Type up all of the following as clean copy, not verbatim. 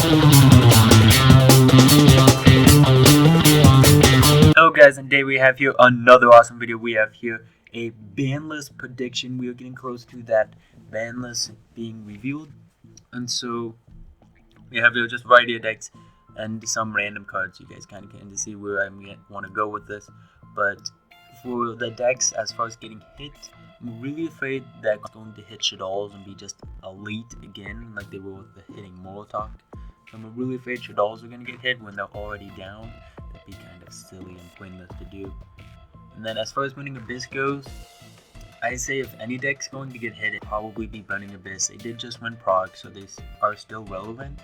Hello guys, and today we have here another awesome video. We have here a ban list prediction. We are getting close to that ban list being revealed. And so we have here just variety of decks and some random cards. You guys kind of can to see where I want to go with this. But for the decks, as far as getting hit, I'm really afraid that it's going to hit Shaddolls and be just elite again, like they were with the hitting Molotov. So I'm really afraid Shaddolls are going to get hit when they're already down. That'd be kind of silly and pointless to do. And then as far as Burning Abyss goes, I say if any deck's going to get hit, it'd probably be Burning Abyss. They did just win Prague, so they are still relevant.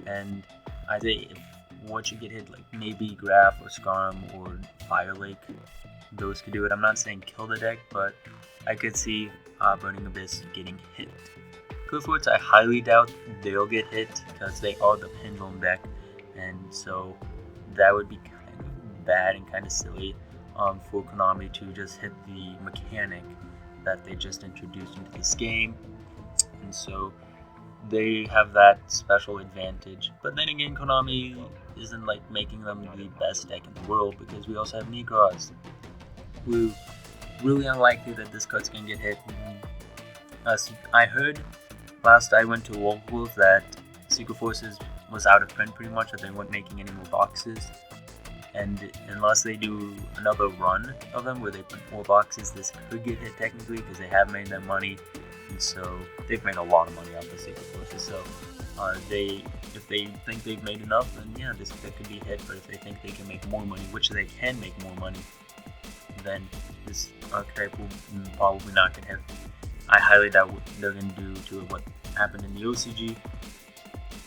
And I say if what should get hit, like maybe Graph or Skarm or Fire Lake, those could do it. I'm not saying kill the deck, but I could see Burning Abyss getting hit. Cliffwoods, I highly doubt they'll get hit because they are the Pendulum deck, and so that would be kind of bad and kind of silly for Konami to just hit the mechanic that they just introduced into this game, and so they have that special advantage. But then again, Konami isn't like making them the best deck in the world, because we also have Negros, who really unlikely that this card's gonna get hit. As I heard last I went to locals that Secret Forces was out of print pretty much, that they weren't making any more boxes, and unless they do another run of them where they put more boxes, this could get hit technically, because they have made their money, and so they've made a lot of money off the Secret Forces. So if they think they've made enough, then yeah, this deck could be hit. But if they think they can make more money, which they can make more money, then this archetype will probably not get hit. I highly doubt what they're going to do to what happened in the OCG,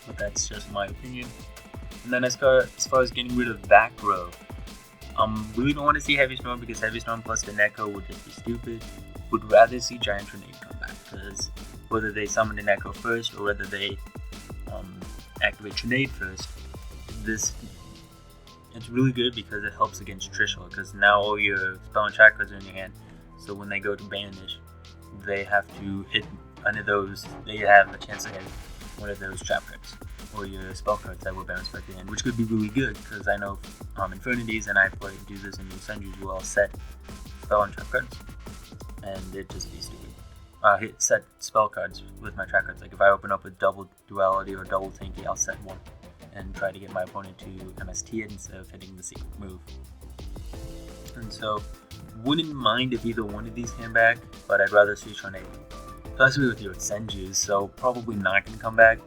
but that's just my opinion. And then as far as getting rid of back row, really don't want to see Heavy Storm, because Heavy Storm plus the Neko would just be stupid. Would rather see Giant Trunade come back, because whether they summon the Neko first or whether they activate Trunade first, it's really good because it helps against Trishul, because now all your spell and track cards are in your hand, so when they go to banish, they have to hit one of those, they have a chance to hit one of those trap cards, or your spell cards that will bounce back to the end, which could be really good, because I know Infernities, and I do this in Sundries, will all set spell and trap cards, and it just be stupid. Set spell cards with my track cards, like if I open up with double Duality or double Tanky, I'll set one and try to get my opponent to MST it instead of hitting the secret move. And so, wouldn't mind if either one of these came back, but I'd rather see Trunade. Especially with your Senjus, so probably not going to come back.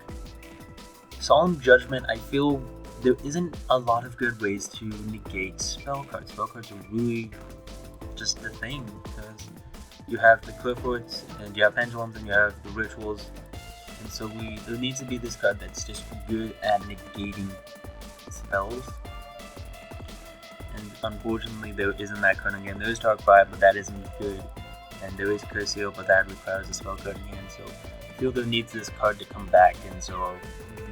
Solemn Judgment, I feel there isn't a lot of good ways to negate spell cards. Spell cards are really just the thing, because you have the Cliffwoods, and you have Pendulums, and you have the Rituals. And so there needs to be this card that's just good at negating spells. And unfortunately, there isn't that card again. There is Darkfire, but that isn't good. And there is Curseal, but that requires a spell card again. So I feel there needs this card to come back, and so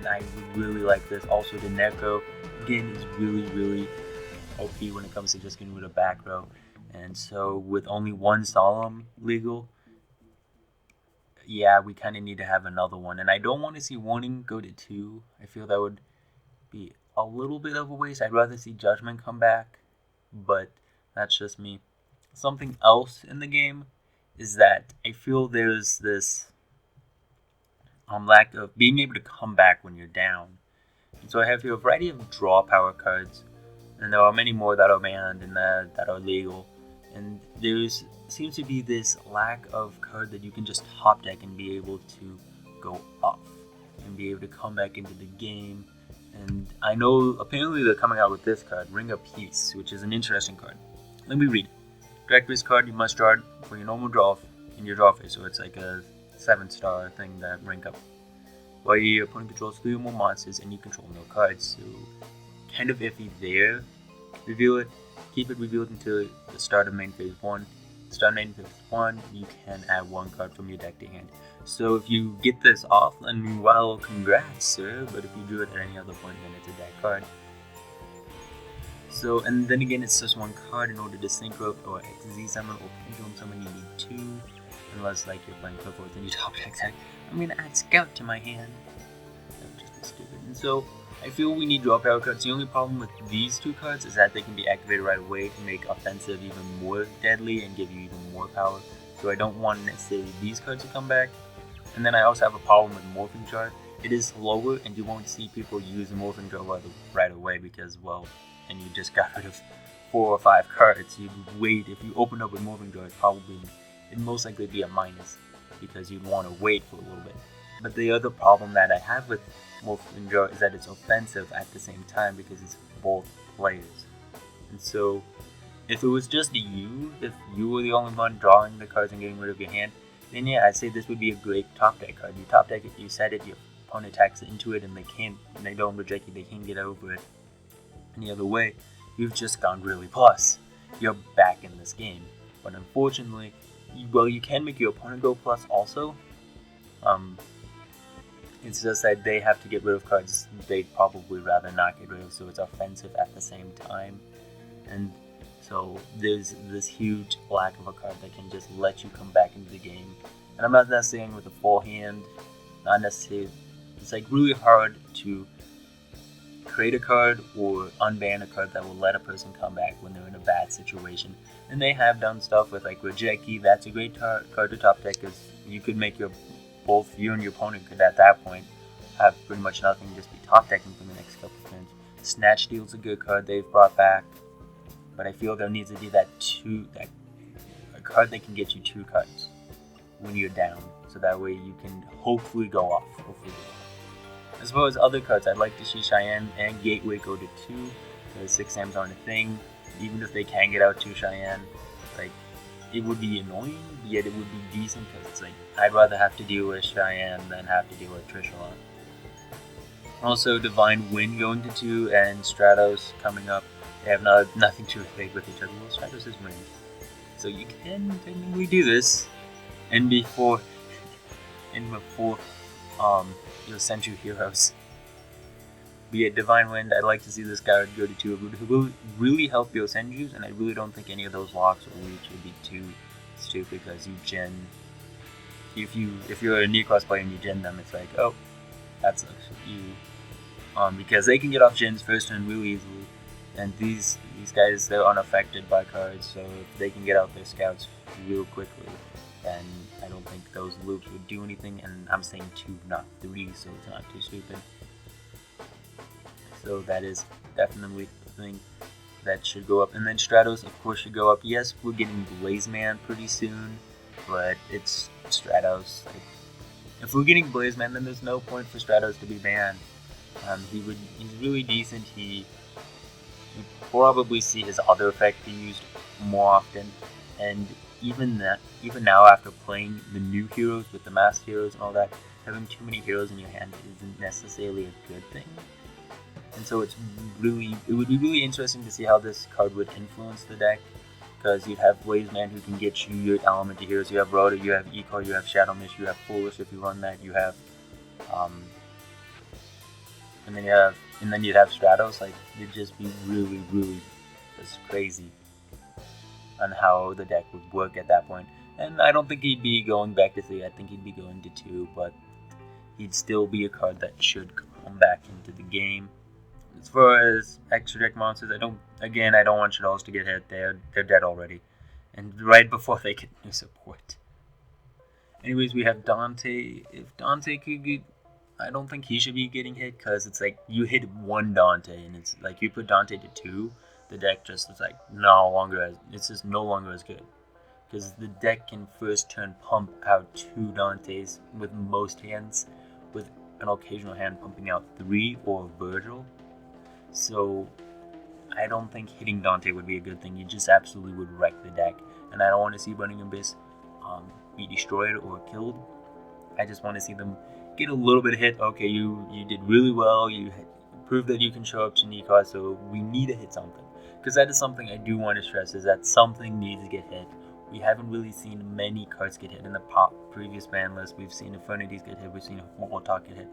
I would really like this. Also, the Neko, again, is really, really OP when it comes to just getting rid of back row. And so with only one Solemn legal, yeah, we kind of need to have another one. And I don't want to see Warning go to 2. I feel that would be a little bit of a waste. I'd rather see Judgment come back, but that's just me. Something else in the game is that I feel there's this lack of being able to come back when you're down. And so I have here a variety of draw power cards, and there are many more that are banned and that are legal. And seems to be this lack of card that you can just top deck and be able to go off and be able to come back into the game. And I know apparently they're coming out with this card, Ring of Peace, which is an interesting card. Let me read. Direct this card, you must draw it for your normal draw in your draw phase, so it's like a 7-star thing that rank up. While your opponent controls 3 or more monsters and you control no cards, so kind of iffy there. Reveal it. Keep it revealed until the start of main phase 1. Start main phase 1, you can add 1 card from your deck to hand. So if you get this off, then well, congrats, sir. But if you do it at any other point, then it's a deck card. So, and then again, it's just 1 card. In order to synchro or XZ summon or pendulum summon, you need 2. Unless, like, you're playing Clifford, then you top deck. I'm gonna add Scout to my hand. That would just be stupid. So I feel we need draw power cards. The only problem with these two cards is that they can be activated right away to make offensive even more deadly and give you even more power. So I don't want necessarily these cards to come back. And then I also have a problem with Morphing Jar. It is slower and you won't see people use the Morphing Jar right away because, well, and you just got rid of 4 or 5 cards. You'd wait, if you opened up with Morphing Jar, it'd most likely be a minus because you'd want to wait for a little bit. But the other problem that I have with Morphing Jar is that it's offensive at the same time because it's both players. And so, if it was just you, if you were the only one drawing the cards and getting rid of your hand, then yeah, I'd say this would be a great top deck card. You top deck it, you set it, your opponent attacks into it, and they don't reject you, they can't get over it any other way. You've just gone really plus. You're back in this game. But unfortunately, you can make your opponent go plus also. It's just that they have to get rid of cards they'd probably rather not get rid of, so it's offensive at the same time. And so there's this huge lack of a card that can just let you come back into the game. And I'm not necessarily with a full hand, not necessarily. It's like really hard to create a card or unban a card that will let a person come back when they're in a bad situation. And they have done stuff with like Reject Key. That's a great card to top deck because you could make both you and your opponent could at that point have pretty much nothing, just be top decking for the next couple of turns. Snatch Steal's a good card they've brought back. But I feel there needs to be a card that can get you 2 cards when you're down, so that way you can hopefully go off. As far as other cards, I'd like to see Cheyenne and Gateway go to 2, because 6 Ams aren't a thing. Even if they can get out to Cheyenne, like, it would be annoying, yet it would be decent, because it's like, I'd rather have to deal with Cheyenne than have to deal with Trishula. Also, Divine Wind going to 2, and Stratos coming up. They have nothing to relate with each other. Well, Stratos is range, so you can technically do this. And before you'll send you heroes. Be it Divine Wind, I'd like to see this card go to 2. It would really help your Senjus, and I really don't think any of those locks or reach would be too stupid because you gen. If you're a Necros player and you gen them, it's like, oh, that sucks. Because they can get off gens first turn really easily. And these guys, they're unaffected by cards, so if they can get out their scouts real quickly, then I don't think those loops would do anything, and I'm saying 2, not 3, so it's not too stupid. So that is definitely the thing that should go up. And then Stratos, of course, should go up. Yes, we're getting Blazeman pretty soon, but it's Stratos. Like, if we're getting Blazeman, then there's no point for Stratos to be banned. He's really decent. You probably see his other effect be used more often, and even now after playing the new heroes with the masked heroes and all that, having too many heroes in your hand isn't necessarily a good thing. And so it would be really interesting to see how this card would influence the deck, because you'd have Blazeman who can get you your elemental heroes, you have Rhoda, you have Eco, you have Shadow Mist, you have Foolish if you run that, you have and then you'd have Stratos. Like, it'd just be really just crazy on how the deck would work at that point. And I don't think he'd be going back to 3, I think he'd be going to 2, but he'd still be a card that should come back into the game. As far as extra deck monsters, I don't want Shadows to get hit. They're dead already, and right before they get new support. Anyways, we have Dante. If Dante could get, I don't think he should be getting hit, because it's like you hit one Dante and it's like you put Dante to 2, the deck just is like it's just no longer as good, because the deck can first turn pump out 2 Dantes with most hands, with an occasional hand pumping out 3 or Virgil. So I don't think hitting Dante would be a good thing. You just absolutely would wreck the deck, and I don't want to see Burning Abyss be destroyed or killed. I just want to see them get a little bit of hit. Okay, you did really well. You proved that you can show up to Nikos, so we need to hit something. Because that is something I do want to stress, is that something needs to get hit. We haven't really seen many cards get hit in the previous ban list. We've seen Infernities get hit, we've seen Molotov get hit.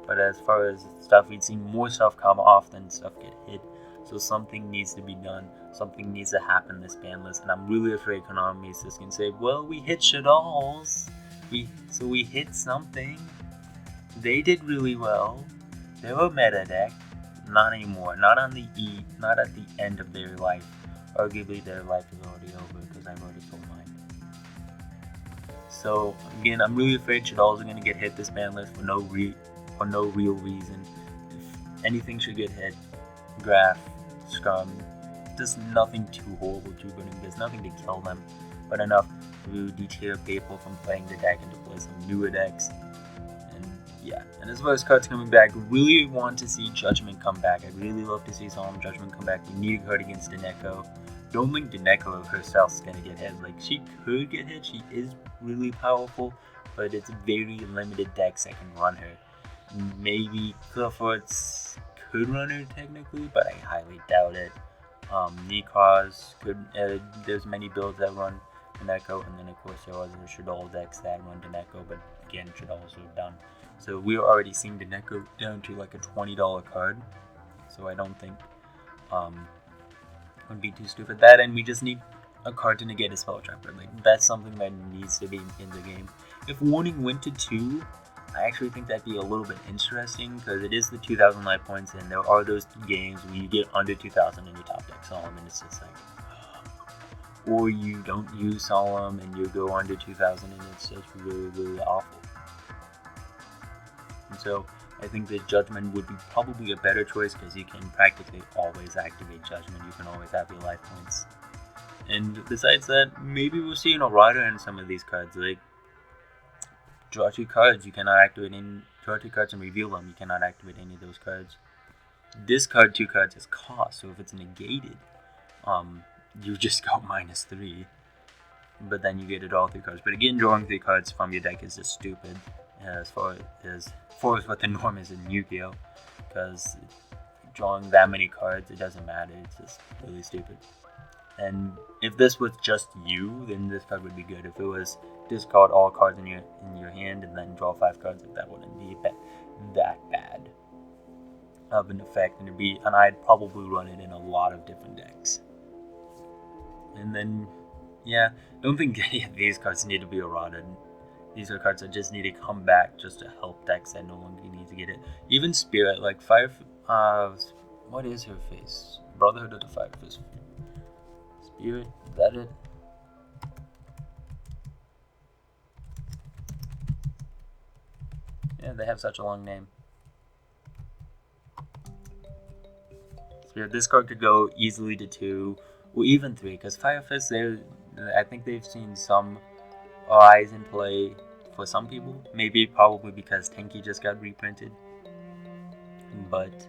But as far as stuff, we've seen more stuff come off than stuff get hit. So something needs to be done. Something needs to happen this ban list. And I'm really afraid Konami is just going to say, well, we hit Shaddolls. So we hit something. They did really well. They're a meta deck. Not anymore. Not at the end of their life. Arguably their life is already over because I've already sold mine. So again, I'm really afraid Shaddolls are gonna get hit this ban list for no real reason. If anything should get hit, Graph, Scrum, there's nothing too horrible to running. There's nothing to kill them, but enough to deter people from playing the deck and to play some newer decks. And yeah, and as far as cards coming back, really want to see Judgement come back. I'd really love to see Solemn Judgment come back. We need a card against Deneko. Don't think Deneko herself is gonna get hit. Like, she could get hit. She is really powerful, but it's very limited decks that can run her. Maybe Clifford's could run her technically, but I highly doubt it. Nikos could. There's many builds that run Deneko, and then of course there are other Shaddol decks that run Deneko, but again, Shaddolls are done. So we're already seeing Deneko down to like a $20 card. So I don't think would be too stupid. That, and we just need a card to negate a spell trapper. Like, that's something that needs to be in the game. If Warning went to 2, I actually think that'd be a little bit interesting because it is the 2,000 life points, and there are those games where you get under 2,000 in your top deck Solemn, and it's just like, or you don't use Solemn and you go under 2,000, and it's just really awful. And so I think that Judgment would be probably a better choice because you can practically always activate Judgment. You can always have your life points. And besides that, maybe we'll see an errata in some of these cards. Like, draw 2 cards, you cannot activate any. Draw 2 cards and reveal them, you cannot activate any of those cards. Discard 2 cards as cost, so if it's negated, you just go -3. But then you get to draw 3 cards. But again, drawing 3 cards from your deck is just stupid as far as what the norm is in Yu-Gi-Oh! Because drawing that many cards, it doesn't matter. It's just really stupid. And if this was just you, then this card would be good. If it was discard all cards in your hand and then draw 5 cards, that wouldn't be that bad of an effect, and I'd probably run it in a lot of different decks. And then, yeah, I don't think any of these cards need to be errata. These are cards that just need to come back just to help decks that no longer need to get it. Even Spirit, like Fire. What is her face? Brotherhood of the Fire Fist. Spirit, is that it? Yeah, they have such a long name. Spirit, this card could go easily to 2, or even 3, because Fire Fist, I think they've seen some eyes in play for some people. Maybe probably because Tenki just got reprinted. But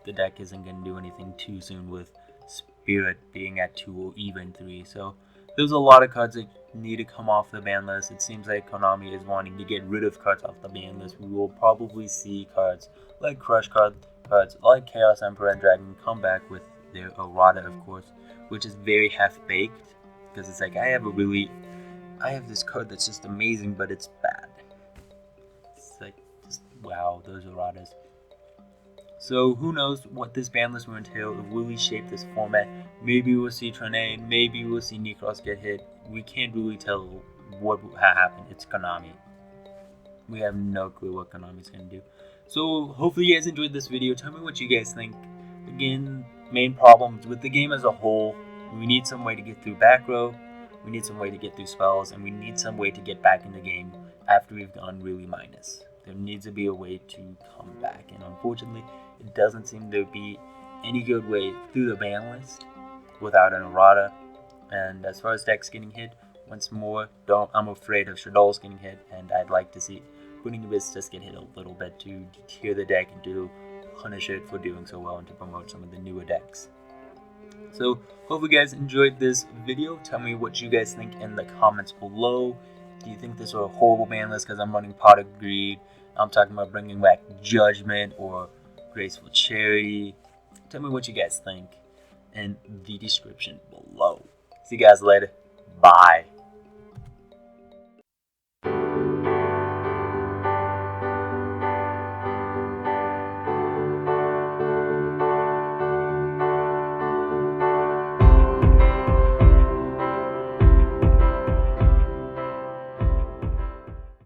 the deck isn't going to do anything too soon with Spirit being at 2 or even 3. So there's a lot of cards that need to come off the ban list. It seems like Konami is wanting to get rid of cards off the ban list. We will probably see cards like Crush cards like Chaos Emperor and Dragon come back with their errata, of course, which is very half-baked, because it's like, I have this card that's just amazing, but it's bad. It's like, just, wow, those erratas. So who knows what this ban list will entail. It will really shape this format. Maybe we'll see Trunade, maybe we'll see Nikos get hit. We can't really tell what will happen. It's Konami. We have no clue what Konami's going to do. So hopefully you guys enjoyed this video. Tell me what you guys think. Again, main problems with the game as a whole. We need some way to get through back row. We need some way to get through spells. And we need some way to get back in the game after we've gone really minus. There needs to be a way to come back. And unfortunately, it doesn't seem to be any good way through the ban list without an errata. And as far as decks getting hit, once more, I'm afraid of Shaddolls getting hit, and I'd like to see Putting Abyss just get hit a little bit to deter the deck and to punish it for doing so well and to promote some of the newer decks. So, hope you guys enjoyed this video. Tell me what you guys think in the comments below. Do you think this was a horrible ban list because I'm running Pot of Greed? I'm talking about bringing back Judgment or Graceful Charity. Tell me what you guys think in the description below. See you guys later. Bye.